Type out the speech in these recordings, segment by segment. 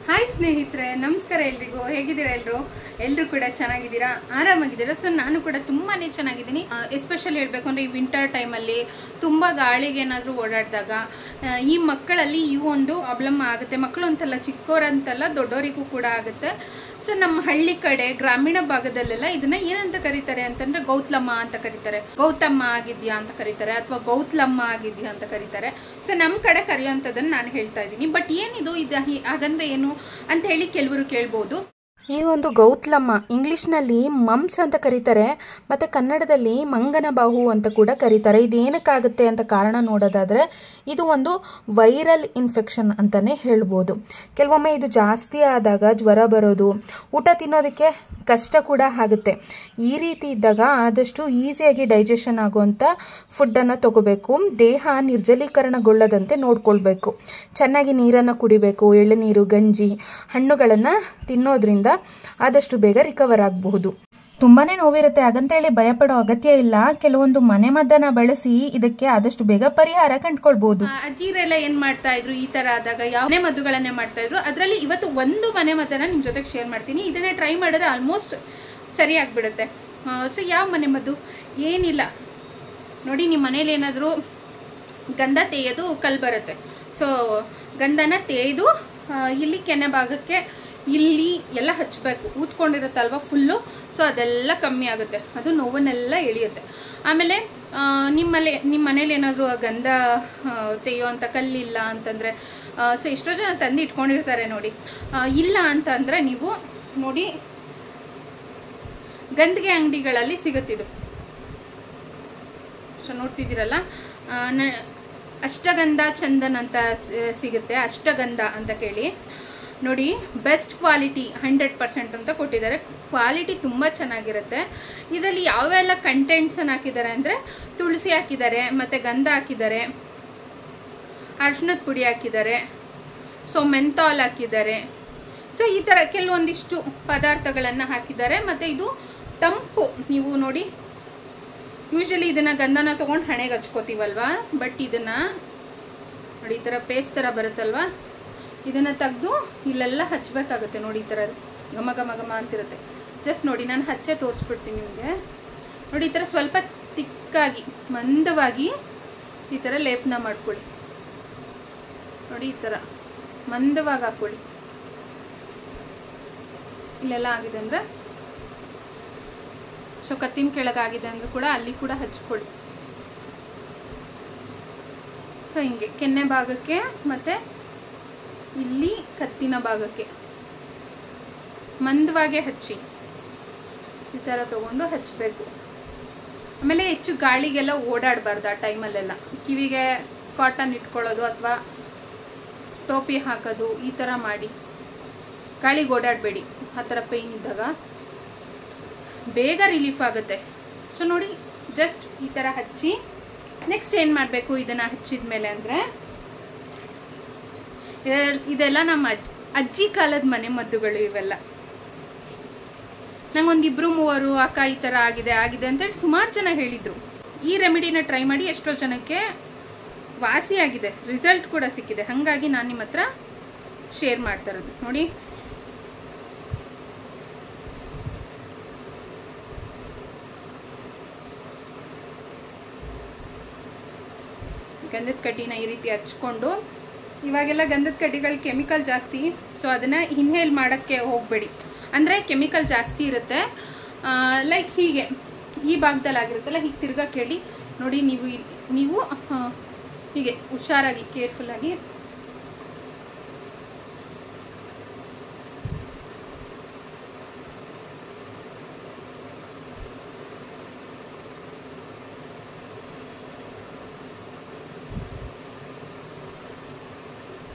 Hi ಸ್ನೇಹಿತರೆ, ನಮಸ್ಕಾರ ಎಲ್ರಿಗೂ. ಹೇಗಿದ್ದೀರಾ? ಎಲ್ಲರೂ ಕೂಡ ಚೆನ್ನಾಗಿದ್ದೀರಾ, ಆರಾಮಾಗಿದ್ದೀರಾ? ಸೊ ನಾನು ಕೂಡ ತುಂಬಾನೇ ಚೆನ್ನಾಗಿದ್ದೀನಿ. ಎಸ್ಪೆಷಲಿ ಹೇಳ್ಬೇಕು ಅಂದ್ರೆ ಈ ವಿಂಟರ್ ಟೈಮಲ್ಲಿ ತುಂಬಾ ಗಾಳಿಗೆ ಏನಾದರೂ ಓಡಾಡಿದಾಗ ಈ ಮಕ್ಕಳಲ್ಲಿ ಈ ಒಂದು ಪ್ರಾಬ್ಲಮ್ ಆಗುತ್ತೆ. ಮಕ್ಕಳು ಅಂತಲ್ಲ, ಚಿಕ್ಕವರಂತಲ್ಲ, ದೊಡ್ಡವರಿಗೂ ಕೂಡ ಆಗುತ್ತೆ. ಸೊ ನಮ್ಮ ಹಳ್ಳಿ ಕಡೆ ಗ್ರಾಮೀಣ ಭಾಗದಲ್ಲೆಲ್ಲ ಇದನ್ನ ಏನಂತ ಕರೀತಾರೆ ಅಂತಂದ್ರೆ ಗೌತ್ಲಮ್ಮ ಅಂತ ಕರೀತಾರೆ, ಗೌತಮ್ಮ ಆಗಿದ್ಯಾ ಅಂತ ಕರೀತಾರೆ, ಅಥವಾ ಗೌತ್ಲಮ್ಮ ಆಗಿದ್ಯಾ ಅಂತ ಕರೀತಾರೆ. ಸೊ ನಮ್ಮ ಕಡೆ ಕರೆಯುವಂಥದ್ದನ್ನು ನಾನು ಹೇಳ್ತಾ ಇದ್ದೀನಿ. ಬಟ್ ಏನಿದು ಹಾಗಂದ್ರೆ ಏನು ಅಂತ ಹೇಳಿ ಕೆಲವರು ಕೇಳ್ಬೋದು. ಈ ಒಂದು ಗೌತ್ಲಮ್ಮ ಇಂಗ್ಲಿಷ್ನಲ್ಲಿ ಮಮ್ಸ್ ಅಂತ ಕರೀತಾರೆ, ಮತ್ತು ಕನ್ನಡದಲ್ಲಿ ಮಂಗನ ಬಾಹು ಅಂತ ಕೂಡ ಕರೀತಾರೆ. ಇದೇನಕ್ಕಾಗುತ್ತೆ ಅಂತ ಕಾರಣ ನೋಡೋದಾದರೆ ಇದು ಒಂದು ವೈರಲ್ ಇನ್ಫೆಕ್ಷನ್ ಅಂತಲೇ ಹೇಳ್ಬೋದು. ಕೆಲವೊಮ್ಮೆ ಇದು ಜಾಸ್ತಿ ಆದಾಗ ಜ್ವರ ಬರೋದು, ಊಟ ತಿನ್ನೋದಕ್ಕೆ ಕಷ್ಟ ಕೂಡ ಆಗುತ್ತೆ. ಈ ರೀತಿ ಇದ್ದಾಗ ಆದಷ್ಟು ಈಸಿಯಾಗಿ ಡೈಜೆಷನ್ ಆಗುವಂಥ ಫುಡ್ಡನ್ನು ತಗೋಬೇಕು. ದೇಹ ನಿರ್ಜಲೀಕರಣಗೊಳ್ಳದಂತೆ ನೋಡ್ಕೊಳ್ಬೇಕು. ಚೆನ್ನಾಗಿ ನೀರನ್ನು ಕುಡಿಬೇಕು. ಎಳೆನೀರು, ಗಂಜಿ, ಹಣ್ಣುಗಳನ್ನು ತಿನ್ನೋದ್ರಿಂದ ಆದಷ್ಟು ಬೇಗ ರಿಕವರ್ ಆಗಬಹುದು. ತುಂಬಾನೇ ನೋವಿರುತ್ತೆ, ಹಾಗಂತೇಳಿ ಭಯಪಡೋ ಅಗತ್ಯ ಇಲ್ಲ. ಕೆಲವೊಂದು ಮನೆಮದ್ದನ್ನ ಬಳಸಿ ಇದಕ್ಕೆ ಆದಷ್ಟು ಬೇಗ ಪರಿಹಾರ ಕಂಡುಕೊಳ್ಬಹುದು. ಅಜ್ಜಿರೆಲ್ಲ ಏನ್ ಮಾಡ್ತಾ ಇದ್ರು, ಈ ತರ ಆದಾಗ ಯಾವ ಮನೆ ಮದ್ದುಗಳನ್ನೇ ಮಾಡ್ತಾ ಇದ್ರು. ಅದರಲ್ಲಿ ಇವತ್ತು ಒಂದು ಮನೆ ಮದ್ದನ್ನ ನಿಮ್ ಜೊತೆಗೆ ಶೇರ್ ಮಾಡ್ತೀನಿ. ಇದನ್ನೇ ಟ್ರೈ ಮಾಡಿದ್ರೆ ಆಲ್ಮೋಸ್ಟ್ ಸರಿ ಆಗ್ಬಿಡುತ್ತೆ. ಸೊ ಯಾವ ಮನೆ ಮದ್ದು? ಏನಿಲ್ಲ ನೋಡಿ, ನಿಮ್ಮ ಮನೇಲಿ ಏನಾದರೂ ಗಂಧ ತೇಯೋದು ಕಲ್ ಬರುತ್ತೆ. ಸೊ ಗಂಧನ ತೇಯ್ದು ಇಲ್ಲಿ ಕೆನೆ ಭಾಗಕ್ಕೆ ಇಲ್ಲಿ ಎಲ್ಲ ಹಚ್ಚಬೇಕು. ಊದ್ಕೊಂಡಿರುತ್ತಲ್ವ ಫುಲ್ಲು, ಸೊ ಅದೆಲ್ಲ ಕಮ್ಮಿ ಆಗುತ್ತೆ, ಅದು ನೋವನ್ನೆಲ್ಲ ಎಳೆಯುತ್ತೆ. ಆಮೇಲೆ ನಿಮ್ಮ ಮನೇಲಿ ಏನಾದರೂ ಗಂಧ ತೆಗೆಯುವಂಥ ಕಲ್ಲಿಲ್ಲ ಅಂತಂದರೆ, ಸೊ ಎಷ್ಟೋ ಜನ ತಂದು ಇಟ್ಕೊಂಡಿರ್ತಾರೆ ನೋಡಿ. ಇಲ್ಲ ಅಂತಂದರೆ ನೀವು ನೋಡಿ, ಗಂಧಿಗೆ ಅಂಗಡಿಗಳಲ್ಲಿ ಸಿಗುತ್ತಿದ್ದು. ಸೊ ನೋಡ್ತಿದ್ದೀರಲ್ಲ, ಅಷ್ಟಗಂಧ ಚಂದನ್ ಅಂತ ಸಿಗುತ್ತೆ. ಅಷ್ಟಗಂಧ ಅಂತ ಕೇಳಿ ನೋಡಿ, ಬೆಸ್ಟ್ ಕ್ವಾಲಿಟಿ 100% ಅಂತ ಕೊಟ್ಟಿದ್ದಾರೆ. ಕ್ವಾಲಿಟಿ ತುಂಬ ಚೆನ್ನಾಗಿರುತ್ತೆ. ಇದರಲ್ಲಿ ಯಾವೆಲ್ಲ ಕಂಟೆಂಟ್ಸನ್ನು ಹಾಕಿದ್ದಾರೆ ಅಂದರೆ, ತುಳಸಿ ಹಾಕಿದ್ದಾರೆ, ಮತ್ತು ಗಂಧ ಹಾಕಿದ್ದಾರೆ, ಅರಿಶಿಣದ ಪುಡಿ ಹಾಕಿದ್ದಾರೆ, ಸೊ ಮೆಂಥಾಲ್ ಹಾಕಿದ್ದಾರೆ. ಸೊ ಈ ಥರ ಕೆಲವೊಂದಿಷ್ಟು ಪದಾರ್ಥಗಳನ್ನು ಹಾಕಿದ್ದಾರೆ. ಮತ್ತು ಇದು ತಂಪು. ನೀವು ನೋಡಿ, ಯೂಶಲಿ ಇದನ್ನು ಗಂಧನ ತೊಗೊಂಡು ಹಣೆಗೆ ಹಚ್ಕೋತೀವಲ್ವಾ, ಬಟ್ ಇದನ್ನು ನೋಡಿ, ಈ ಥರ ಪೇಸ್ಟ್ ಥರ ಬರುತ್ತಲ್ವ, ಇದನ್ನು ತೆಗೆದು ಇಲ್ಲೆಲ್ಲ ಹಚ್ಚಬೇಕಾಗುತ್ತೆ. ನೋಡಿ, ಈ ಥರ ಘಮ ಘಮ ಘಮ ಅಂತಿರುತ್ತೆ. ಜಸ್ಟ್ ನೋಡಿ, ನಾನು ಹಚ್ಚೆ ತೋರಿಸ್ಬಿಡ್ತೀನಿ ನಿಮಗೆ. ನೋಡಿ, ಈ ಥರ ಸ್ವಲ್ಪ ತಿಕ್ಕಾಗಿ ಮಂದವಾಗಿ ಈ ಥರ ಲೇಪನ ಮಾಡ್ಕೊಳ್ಳಿ. ನೋಡಿ, ಈ ಥರ ಮಂದವಾಗಿ ಹಾಕ್ಕೊಳ್ಳಿ. ಇಲ್ಲೆಲ್ಲ ಆಗಿದೆ ಅಂದರೆ, ಸೊ ಕತ್ತಿನ ಕೆಳಗಾಗಿದೆ ಅಂದ್ರೆ ಕೂಡ ಅಲ್ಲಿ ಕೂಡ ಹಚ್ಕೊಳ್ಳಿ. ಸೊ ಹಿಂಗೆ ಕೆನ್ನೆ ಭಾಗಕ್ಕೆ ಮತ್ತು ಇಲ್ಲಿ ಕತ್ತಿನ ಭಾಗಕ್ಕೆ ಮಂದವಾಗಿ ಹಚ್ಚಿ, ಈ ಥರ ತಗೊಂಡು ಹಚ್ಚಬೇಕು. ಆಮೇಲೆ ಹೆಚ್ಚು ಗಾಳಿಗೆಲ್ಲ ಓಡಾಡಬಾರ್ದು ಆ ಟೈಮಲ್ಲೆಲ್ಲ. ಕಿವಿಗೆ ಕಾಟನ್ ಇಟ್ಕೊಳ್ಳೋದು ಅಥವಾ ಟೋಪಿ ಹಾಕೋದು ಈ ಥರ ಮಾಡಿ. ಗಾಳಿಗೆ ಓಡಾಡಬೇಡಿ ಆ ಥರ ಪೇಯ್ನ್ ಇದ್ದಾಗ. ಬೇಗ ರಿಲೀಫ್ ಆಗುತ್ತೆ. ಸೊ ನೋಡಿ, ಜಸ್ಟ್ ಈ ಥರ ಹಚ್ಚಿ ನೆಕ್ಸ್ಟ್ ಏನು ಮಾಡಬೇಕು ಇದನ್ನು ಹಚ್ಚಿದ ಮೇಲೆ ಅಂದರೆ, ಇದೆಲ್ಲ ನಮ್ಮ ಅಜ್ಜಿ ಕಾಲದ ಮನೆ ಮದ್ದುಗಳು ಇವೆಲ್ಲ. ನಂಗೊಂದಿಬ್ರು ಮೂವರು ಅಕ್ಕ ಈ ಥರ ಆಗಿದೆ ಅಂತೇಳಿ ಸುಮಾರು ಜನ ಹೇಳಿದರು. ಈ ರೆಮಿಡಿನ ಟ್ರೈ ಮಾಡಿ ಎಷ್ಟೋ ಜನಕ್ಕೆ ವಾಸಿ ಆಗಿದೆ, ರಿಸಲ್ಟ್ ಕೂಡ ಸಿಕ್ಕಿದೆ. ಹಾಗಾಗಿ ನಾನು ನಿಮ್ಮ ಹತ್ರ ಶೇರ್ ಮಾಡ್ತಾ ಇರೋದು. ನೋಡಿ, ಗಂಧದ ಕಡ್ಡಿನ ಈ ರೀತಿ ಹಚ್ಕೊಂಡು, ಇವಾಗೆಲ್ಲ ಗಂಧದ ಕಡ್ಡಿಗಳು ಕೆಮಿಕಲ್ ಜಾಸ್ತಿ, ಸೊ ಅದನ್ನು ಇನ್ಹೇಲ್ ಮಾಡೋಕ್ಕೆ ಹೋಗಬೇಡಿ. ಅಂದರೆ ಕೆಮಿಕಲ್ ಜಾಸ್ತಿ ಇರುತ್ತೆ. ಲೈಕ್ ಹೀಗೆ ಈ ಭಾಗದಲ್ಲಿ ಆಗಿರುತ್ತಲ್ಲ, ಹೀಗೆ ತಿರ್ಗಕ್ಕೆ ಹೇಳಿ ನೋಡಿ. ನೀವು ಹೀಗೆ ಹುಷಾರಾಗಿ ಕೇರ್ಫುಲ್ಲಾಗಿ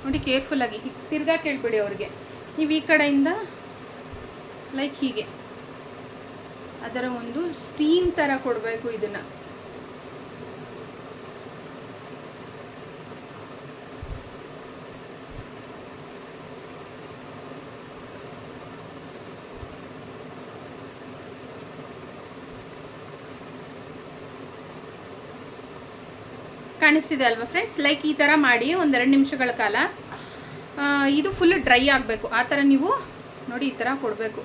ನೋಡಿ, ಕೇರ್ಫುಲ್ಲಾಗಿ ತಿರ್ಗಾ ಕೇಳ್ಬಿಡಿ ಅವ್ರಿಗೆ. ನೀವು ಈ ಕಡೆಯಿಂದ ಲೈಕ್ ಹೀಗೆ ಅದರ ಒಂದು ಸ್ಟೀಮ್ ಥರ ಕೊಡಬೇಕು ಇದನ್ನು. ಕಾಣಿಸ್ತಿದೆ ಅಲ್ವಾ ಫ್ರೆಂಡ್ಸ್? ಲೈಕ್ ಈ ಥರ ಮಾಡಿ 1-2 ನಿಮಿಷಗಳ ಕಾಲ ಇದು ಫುಲ್ ಡ್ರೈ ಆಗಬೇಕು. ಆ ಥರ ನೀವು ನೋಡಿ ಈ ಥರ ಕೊಡಬೇಕು.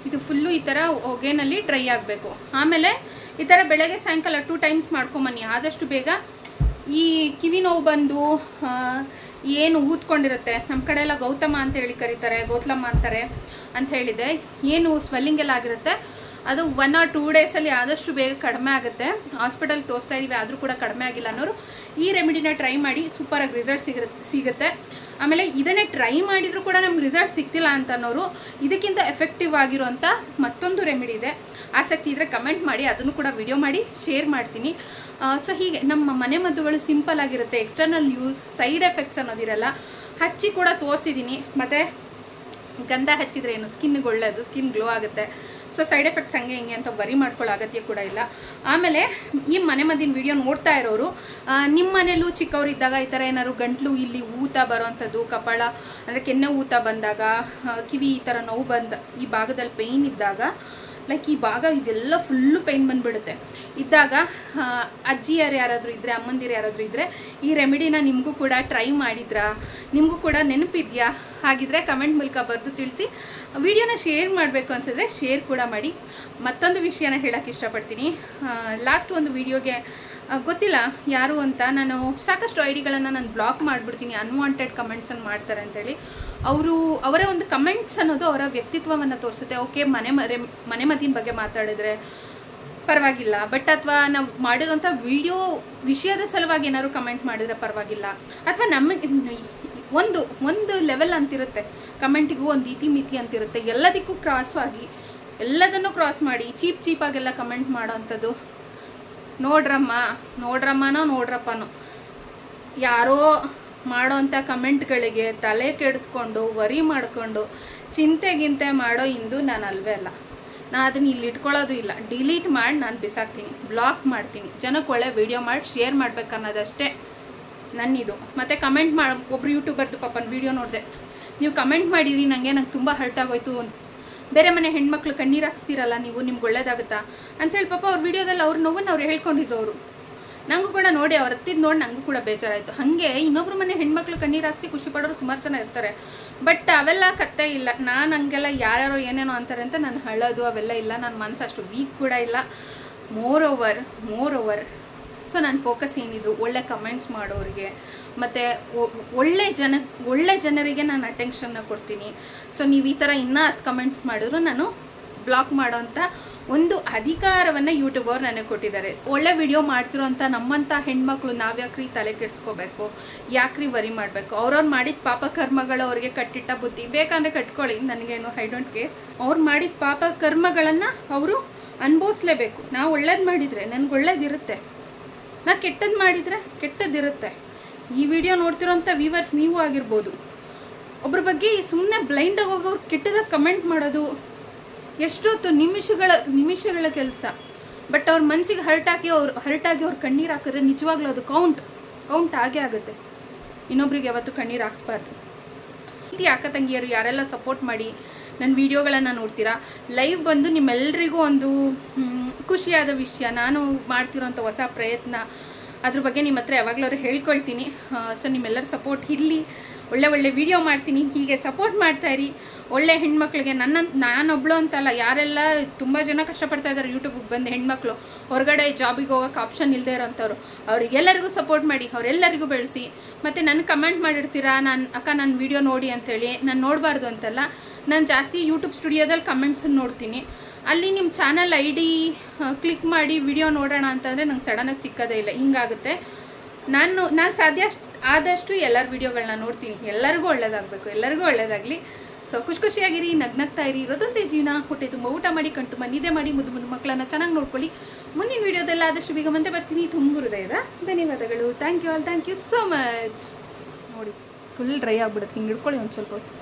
ಇದು ಫುಲ್ಲು ಈ ಥರ ಹೊಗೆನಲ್ಲಿ ಡ್ರೈ ಆಗಬೇಕು. ಆಮೇಲೆ ಈ ಥರ ಬೆಳಗ್ಗೆ ಸಾಯಂಕಾಲ 2 ಟೈಮ್ಸ್ ಮಾಡ್ಕೊಂಬನ್ನಿ ಆದಷ್ಟು ಬೇಗ. ಈ ಕಿವಿ ನೋವು ಬಂದು ಏನು ಊದ್ಕೊಂಡಿರುತ್ತೆ, ನಮ್ಮ ಕಡೆ ಎಲ್ಲ ಗೌತಮ ಅಂತ ಹೇಳಿ ಕರೀತಾರೆ, ಗೌತ್ಲಮ್ಮ ಅಂತಾರೆ ಅಂತ ಹೇಳಿದೆ, ಏನು ಸ್ವೆಲ್ಲಿಂಗ್ ಎಲ್ಲ ಆಗಿರುತ್ತೆ ಅದು 1 or 2 ಡೇಸಲ್ಲಿ ಆದಷ್ಟು ಬೇಗ ಕಡಿಮೆ ಆಗುತ್ತೆ. ಹಾಸ್ಪಿಟಲ್ಗೆ ತೋರಿಸ್ತಾ ಇದೀವಿ ಆದರೂ ಕೂಡ ಕಡಿಮೆ ಆಗಿಲ್ಲ ಅನ್ನೋರು ಈ ರೆಮಿಡಿನ ಟ್ರೈ ಮಾಡಿ, ಸೂಪರಾಗಿ ರಿಸಲ್ಟ್ ಸಿಗುತ್ತೆ. ಆಮೇಲೆ ಇದನ್ನೇ ಟ್ರೈ ಮಾಡಿದರೂ ಕೂಡ ನಮ್ಗೆ ರಿಸಲ್ಟ್ ಸಿಗ್ತಿಲ್ಲ ಅಂತ ಅನ್ನೋರು ಇದಕ್ಕಿಂತ ಎಫೆಕ್ಟಿವ್ ಆಗಿರುವಂಥ ಮತ್ತೊಂದು ರೆಮಿಡಿ ಇದೆ. ಆಸಕ್ತಿ ಇದ್ದರೆ ಕಮೆಂಟ್ ಮಾಡಿ, ಅದನ್ನು ಕೂಡ ವಿಡಿಯೋ ಮಾಡಿ ಶೇರ್ ಮಾಡ್ತೀನಿ. ಸೊ ಹೀಗೆ ನಮ್ಮ ಮನೆ ಮದ್ದುಗಳು ಸಿಂಪಲ್ ಆಗಿರುತ್ತೆ, ಎಕ್ಸ್ಟರ್ನಲ್ ಯೂಸ್, ಸೈಡ್ ಎಫೆಕ್ಟ್ಸ್ ಅನ್ನೋದಿರಲ್ಲ. ಹಚ್ಚಿ ಕೂಡ ತೋರಿಸಿದ್ದೀನಿ. ಮತ್ತು ಗಂಧ ಹಚ್ಚಿದ್ರೆ ಏನು ಸ್ಕಿನ್ಗೆ ಒಳ್ಳೆಯದು, ಸ್ಕಿನ್ ಗ್ಲೋ ಆಗುತ್ತೆ. ಸೊ ಸೈಡ್ ಎಫೆಕ್ಟ್ಸ್ ಹಂಗೆ ಹಿಂಗೆ ಅಂತ ವರಿ ಮಾಡ್ಕೊಳ್ಳೋ ಅಗತ್ಯ ಕೂಡ ಇಲ್ಲ. ಆಮೇಲೆ ಈ ಮನೆ ಮದ್ದಿನ ವಿಡಿಯೋ ನೋಡ್ತಾ ಇರೋರು ನಿಮ್ಮ ಮನೇಲೂ ಚಿಕ್ಕವರಿದ್ದಾಗ ಈ ಥರ ಏನಾದ್ರು ಗಂಟ್ಲು ಇಲ್ಲಿ ಊತ ಬರೋವಂಥದ್ದು, ಕಪಾಳ ಅಂದರೆ ಕೆನ್ನೆ ಊತ ಬಂದಾಗ, ಕಿವಿ ಈ ಥರ ನೋವು ಈ ಭಾಗದಲ್ಲಿ ಪೇಯ್ನ್ ಇದ್ದಾಗ, ಲೈಕ್ ಈ ಭಾಗ ಇದೆಲ್ಲ ಫುಲ್ಲು ಪೇಯ್ನ್ ಬಂದುಬಿಡುತ್ತೆ ಇದ್ದಾಗ, ಅಜ್ಜಿಯರು ಯಾರಾದರೂ ಇದ್ದರೆ, ಅಮ್ಮಂದಿರು ಯಾರಾದರೂ ಇದ್ದರೆ ಈ ರೆಮಿಡಿನ ನಿಮಗೂ ಕೂಡ ಟ್ರೈ ಮಾಡಿದ್ರಾ, ನಿಮಗೂ ಕೂಡ ನೆನಪಿದೆಯಾ? ಹಾಗಿದ್ರೆ ಕಮೆಂಟ್ ಮೂಲಕ ಬರೆದು ತಿಳಿಸಿ. ವಿಡಿಯೋನ ಶೇರ್ ಮಾಡಬೇಕು ಅನ್ಸಿದ್ರೆ ಶೇರ್ ಕೂಡ ಮಾಡಿ. ಮತ್ತೊಂದು ವಿಷಯನ ಹೇಳೋಕ್ಕೆ ಇಷ್ಟಪಡ್ತೀನಿ. ಲಾಸ್ಟ್ ಒಂದು ವಿಡಿಯೋಗೆ ಗೊತ್ತಿಲ್ಲ ಯಾರು ಅಂತ, ನಾನು ಸಾಕಷ್ಟು ಐಡಿಗಳನ್ನು ನಾನು ಬ್ಲಾಕ್ ಮಾಡಿಬಿಡ್ತೀನಿ, ಅನ್ವಾಂಟೆಡ್ ಕಮೆಂಟ್ಸನ್ನು ಮಾಡ್ತಾರೆ ಅಂತೇಳಿ. ಅವರ ಒಂದು ಕಮೆಂಟ್ಸ್ ಅನ್ನೋದು ಅವರ ವ್ಯಕ್ತಿತ್ವವನ್ನು ತೋರಿಸುತ್ತೆ. ಓಕೆ, ಮನೆ ಮದ್ದಿನ ಬಗ್ಗೆ ಮಾತಾಡಿದ್ರೆ ಪರವಾಗಿಲ್ಲ, ಬಟ್ ಅಥವಾ ನಾವು ಮಾಡಿರೋಂಥ ವಿಷಯದ ಸಲುವಾಗಿ ಏನಾದ್ರು ಕಮೆಂಟ್ ಮಾಡಿದ್ರೆ ಪರವಾಗಿಲ್ಲ, ಅಥವಾ ನಮಗೆ ಒಂದು ಲೆವೆಲ್ ಅಂತಿರುತ್ತೆ, ಕಮೆಂಟಿಗೂ ಒಂದು ಇತಿ ಮಿತಿ ಅಂತಿರುತ್ತೆ. ಎಲ್ಲದಕ್ಕೂ ಎಲ್ಲದನ್ನು ಕ್ರಾಸ್ ಮಾಡಿ ಚೀಪಾಗೆಲ್ಲ ಕಮೆಂಟ್ ಮಾಡೋ ಅಂಥದ್ದು ನೋಡ್ರಪ್ಪನೋ ಯಾರೋ ಮಾಡೋಂಥ ಕಮೆಂಟ್ಗಳಿಗೆ ತಲೆ ಕೆಡಿಸ್ಕೊಂಡು ವರಿ ಮಾಡಿಕೊಂಡು ಚಿಂತೆ ಮಾಡೋ ಇಂದು ನಾನು ಅಲ್ವೇ ಅಲ್ಲ. ನಾನು ಅದನ್ನ ಇಲ್ಲಿ ಇಟ್ಕೊಳ್ಳೋದು ಇಲ್ಲ, ಡಿಲೀಟ್ ಮಾಡಿ ನಾನು ಬಿಸಾಕ್ತೀನಿ, ಬ್ಲಾಕ್ ಮಾಡ್ತೀನಿ. ಜನಕ್ಕೆ ಒಳ್ಳೆ ವಿಡಿಯೋ ಮಾಡಿ ಶೇರ್ ಮಾಡ್ಬೇಕನ್ನೋದಷ್ಟೇ ನನ್ನಿದು. ಮತ್ತು ಕಮೆಂಟ್ ಮಾಡಿ, ಒಬ್ರು ಯೂಟ್ಯೂಬರ್ದು ಪಾಪನ ವಿಡಿಯೋ ನೋಡಿದೆ, ನೀವು ಕಮೆಂಟ್ ಮಾಡಿದ್ರಿ ನಂಗೆ ತುಂಬ ಹರ್ಟ್ ಆಗೋಯ್ತು, ಬೇರೆ ಮನೆ ಹೆಣ್ಮಕ್ಳು ಕಣ್ಣೀರು ಹಾಕ್ಸ್ತೀರಲ್ಲ ನೀವು, ನಿಮ್ಗೆ ಒಳ್ಳೇದಾಗುತ್ತಾ ಅಂತೇಳಿ ಪಾಪ ಅವ್ರ ವಿಡಿಯೋದಲ್ಲಿ ಅವ್ರ ನೋವನ್ನು ಅವ್ರು ಹೇಳ್ಕೊಂಡಿದ್ರು. ಅವರು ನನಗೂ ಕೂಡ ನೋಡಿ, ಅವ್ರು ಹತ್ತಿದ್ದು ನೋಡಿ ನನಗೂ ಕೂಡ ಬೇಜಾರಾಯಿತು. ಹಾಗೆ ಇನ್ನೊಬ್ರು ಮನೆ ಹೆಣ್ಮಕ್ಳು ಕಣ್ಣೀರು ಹಾಕ್ಸಿ ಖುಷಿ ಪಡೋರು ಸುಮಾರು ಜನ ಇರ್ತಾರೆ. ಬಟ್ ಅವೆಲ್ಲ ಕತ್ತೆ ಇಲ್ಲ. ನಾನು ಹಂಗೆಲ್ಲ ಯಾರ್ಯಾರೋ ಏನೇನೋ ಅಂತಾರೆ ಅಂತ ನಾನು ಹೇಳೋದು ಅವೆಲ್ಲ ಇಲ್ಲ. ನನ್ನ ಮನಸ್ಸು ಅಷ್ಟು ವೀಕ್ ಕೂಡ ಇಲ್ಲ. ಮೋರ್ ಓವರ್ ಸೊ ನನ್ನ ಫೋಕಸ್ ಏನಿದ್ರು ಒಳ್ಳೆ ಕಮೆಂಟ್ಸ್ ಮಾಡೋರಿಗೆ ಮತ್ತು ಒಳ್ಳೆ ಜನರಿಗೆ ನಾನು ಅಟೆನ್ಷನ್ನ ಕೊಡ್ತೀನಿ. ಸೊ ನೀವು ಈ ಥರ ಇನ್ನೂ 10 ಕಮೆಂಟ್ಸ್ ಮಾಡಿದ್ರು ನಾನು ಬ್ಲಾಕ್ ಮಾಡೋಂಥ ಒಂದು ಅಧಿಕಾರವನ್ನು ಯೂಟ್ಯೂಬರ್ ನನಗೆ ಕೊಟ್ಟಿದ್ದಾರೆ. ಒಳ್ಳೆ ವಿಡಿಯೋ ಮಾಡ್ತಿರೋ ಅಂತ ನಮ್ಮಂಥ ಹೆಣ್ಮಕ್ಳು ನಾವ್ಯಾಕ್ರಿ ತಲೆ ಕೆಡಿಸ್ಕೋಬೇಕು, ಯಾಕ್ರಿ ವರಿ ಮಾಡಬೇಕು? ಅವ್ರವ್ರು ಮಾಡಿದ ಪಾಪ ಕರ್ಮಗಳು ಅವ್ರಿಗೆ ಕಟ್ಟಿಟ್ಟ ಬುದ್ಧಿ, ಬೇಕಂದರೆ ಕಟ್ಕೊಳ್ಳಿ, ನನಗೇನು ಐ ಡೋಂಟ್ ಕೇರ್. ಅವ್ರು ಮಾಡಿದ ಪಾಪ ಕರ್ಮಗಳನ್ನು ಅವರು ಅನುಭವಿಸ್ಲೇಬೇಕು. ನಾವು ಒಳ್ಳೇದು ಮಾಡಿದರೆ ನನಗೆ ಒಳ್ಳೇದಿರುತ್ತೆ, ನಾ ಕೆಟ್ಟದ್ದು ಮಾಡಿದರೆ ಕೆಟ್ಟದ್ದಿರುತ್ತೆ. ಈ ವಿಡಿಯೋ ನೋಡ್ತಿರೋಂಥ ವ್ಯೂವರ್ಸ್ ನೀವು ಆಗಿರ್ಬೋದು. ಒಬ್ಬರ ಬಗ್ಗೆ ಸುಮ್ಮನೆ ಬ್ಲೈಂಡಾಗಿ ಹೋಗೋರು ಕೆಟ್ಟದಾಗ ಕಮೆಂಟ್ ಮಾಡೋದು ಎಷ್ಟೊತ್ತು ನಿಮಿಷಗಳ ಕೆಲಸ. ಬಟ್ ಅವ್ರ ಮನಸ್ಸಿಗೆ ಹರ್ಟಾಗಿ ಅವ್ರು ಕಣ್ಣೀರು ಹಾಕಿದ್ರೆ ನಿಜವಾಗ್ಲೂ ಅದು ಕೌಂಟ್ ಆಗೇ ಆಗುತ್ತೆ. ಇನ್ನೊಬ್ರಿಗೆ ಯಾವತ್ತೂ ಕಣ್ಣೀರು ಹಾಕ್ಸ್ಬಾರ್ದು. ರೀತಿ ಅಕ್ಕ ತಂಗಿಯರು ಯಾರೆಲ್ಲ ಸಪೋರ್ಟ್ ಮಾಡಿ ನನ್ನ ವಿಡಿಯೋಗಳನ್ನು ನೋಡ್ತೀರಾ, ಲೈವ್ ಬಂದು ನಿಮ್ಮೆಲ್ಲರಿಗೂ ಒಂದು ಖುಷಿಯಾದ ವಿಷಯ, ನಾನು ಮಾಡ್ತಿರೋಂಥ ಹೊಸ ಪ್ರಯತ್ನ, ಅದ್ರ ಬಗ್ಗೆ ನಿಮ್ಮ ಹತ್ರ ಯಾವಾಗಲೂ ಹೇಳ್ಕೊಳ್ತೀನಿ. ಸೊ ನಿಮ್ಮೆಲ್ಲರ ಸಪೋರ್ಟ್ ಇರಲಿ, ಒಳ್ಳೆ ವಿಡಿಯೋ ಮಾಡ್ತೀನಿ, ಹೀಗೆ ಸಪೋರ್ಟ್ ಮಾಡ್ತಾಯಿರಿ. ಒಳ್ಳೆ ಹೆಣ್ಮಕ್ಳಿಗೆ ನಾನೊಬ್ಳು ಅಂತಲ್ಲ, ಯಾರೆಲ್ಲ ತುಂಬ ಜನ ಕಷ್ಟಪಡ್ತಾ ಇದ್ದಾರೆ ಯೂಟ್ಯೂಬಿಗೆ ಬಂದು ಹೆಣ್ಮಕ್ಳು, ಹೊರಗಡೆ ಜಾಬಿಗೆ ಹೋಗೋಕೆ ಆಪ್ಷನ್ ಇಲ್ಲದೆ ಇರೋಂಥವ್ರು, ಅವ್ರಿಗೆಲ್ಲರಿಗೂ ಸಪೋರ್ಟ್ ಮಾಡಿ, ಅವರೆಲ್ಲರಿಗೂ ಬೆಳೆಸಿ. ಮತ್ತು ನನಗೆ ಕಮೆಂಟ್ ಮಾಡಿರ್ತೀರಾ, ನನ್ನ ವಿಡಿಯೋ ನೋಡಿ ಅಂಥೇಳಿ. ನಾನು ನೋಡಬಾರ್ದು ಅಂತಲ್ಲ, ನಾನು ಜಾಸ್ತಿ ಯೂಟ್ಯೂಬ್ ಸ್ಟುಡಿಯೋದಲ್ಲಿ ಕಮೆಂಟ್ಸನ್ನು ನೋಡ್ತೀನಿ. ಅಲ್ಲಿ ನಿಮ್ಮ ಚಾನಲ್ ID ಕ್ಲಿಕ್ ಮಾಡಿ ವಿಡಿಯೋ ನೋಡೋಣ ಅಂತಂದರೆ ನಂಗೆ ಸಡನ್ನಾಗಿ ಸಿಕ್ಕೋದೇ ಇಲ್ಲ, ಹಿಂಗಾಗುತ್ತೆ. ನಾನು ಸಾಧ್ಯ ಆದಷ್ಟು ಎಲ್ಲರ ವಿಡಿಯೋಗಳನ್ನ ನೋಡ್ತೀನಿ. ಎಲ್ಲರಿಗೂ ಒಳ್ಳೇದಾಗಬೇಕು, ಎಲ್ಲರಿಗೂ ಒಳ್ಳೇದಾಗಲಿ. ಸೊ ಖುಷಿಯಾಗಿರಿ, ನಗ್ನಗ್ತಾ ಇರಿ, ಇರೋದಂತೆ ಜೀವನ. ಹೊಟ್ಟೆ ತುಂಬ ಊಟ ಮಾಡಿ, ಕಣ್ತುಂಬ ನಿದ್ದೆ ಮಾಡಿ, ಮುದ್ದು ಮಕ್ಕಳನ್ನ ಚೆನ್ನಾಗಿ ನೋಡ್ಕೊಳ್ಳಿ. ಮುಂದಿನ ವಿಡಿಯೋದೆಲ್ಲ ಆದಷ್ಟು ಬೇಗ ಮತ್ತೆ ಬರ್ತೀನಿ. ತುಂಬ ಹೃದಯದ ಧನ್ಯವಾದಗಳು. Thank you so much. ನೋಡಿ ಫುಲ್ ಡ್ರೈ ಆಗ್ಬಿಡುತ್ತೆ, ಹಿಂಗೆ ಹಿಡ್ಕೊಳ್ಳಿ ಒಂದು ಸ್ವಲ್ಪ ಹೊತ್ತು.